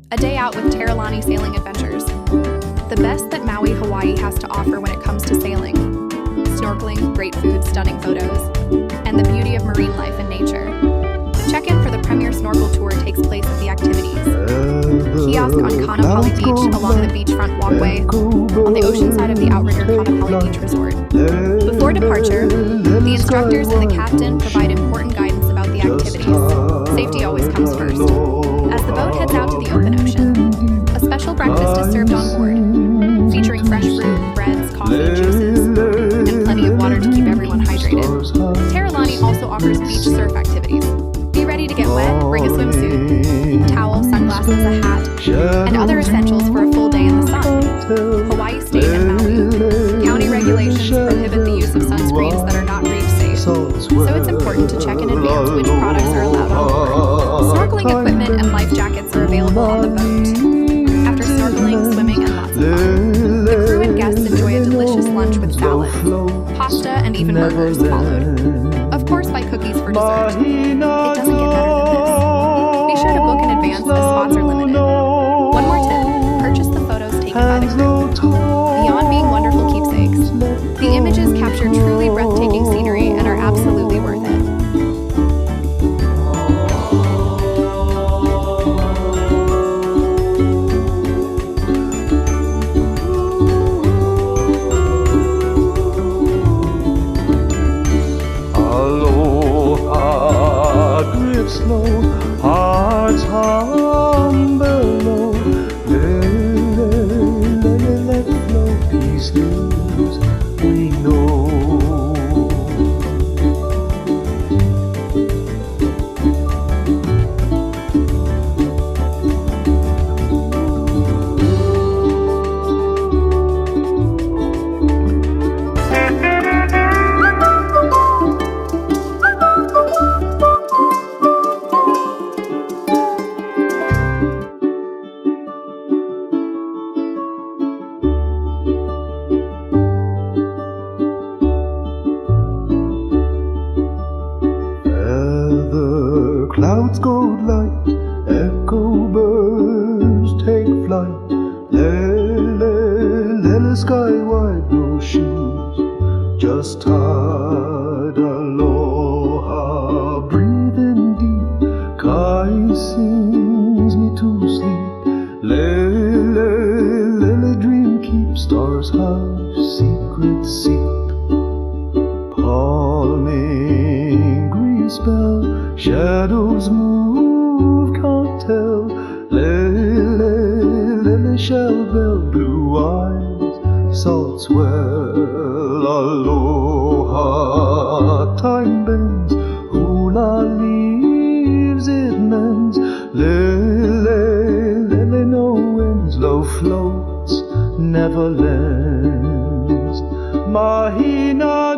A day out with Teralani Sailing Adventures. The best that Maui, Hawaii has to offer when it comes to sailing. Snorkeling, great food, stunning photos, and the beauty of marine life and nature. Check-in for the Premier Snorkel tour takes place at the activities. Kiosk on Kaanapali Beach along the beachfront walkway on the ocean side of the Outrigger Kaanapali Beach Resort. Before departure, the instructors and the captain provide important guidance about the activities. Safety always comes first. As the boat heads out to the open ocean, a special breakfast is served on board, featuring fresh fruit, breads, coffee, juices, and plenty of water to keep everyone hydrated. Teralani also offers beach surf activities. Be ready to get wet, bring a swimsuit, towel, sunglasses, a hat, and other essentials for a full day in the sun. Hawaii State and Maui. County regulations prohibit the use of sunscreens that are not reef safe, so it's important to check in advance which products are allowed on board. Snorkeling equipment and life jackets are available on the boat. After snorkeling, swimming, and lots of fun, the crew and guests enjoy a delicious lunch with salad, pasta, and even burgers followed. Of course, by cookies for dessert. It doesn't get better than this. Be sure to book in advance as spots are limited. One more tip, purchase the photos taken by the crew. Beyond being wonderful keepsakes, the images capture truly breathtaking scenery and are absolutely worth it. Slow, hearts hum below. Let flow, peace lives, we know. Clouds go light, echo birds take flight. Lele sky wide, no shoes, just tide. Aloha, breathing deep, Kai sings me to sleep. Lele dream keep, stars hush, secrets seep. Palming green spell, shadows move, can't tell. Lele shell bell, blue eyes, salt swell. Aloha, time bends, hula leaves, it mends. Lele no winds, love floats, never lends. Mahina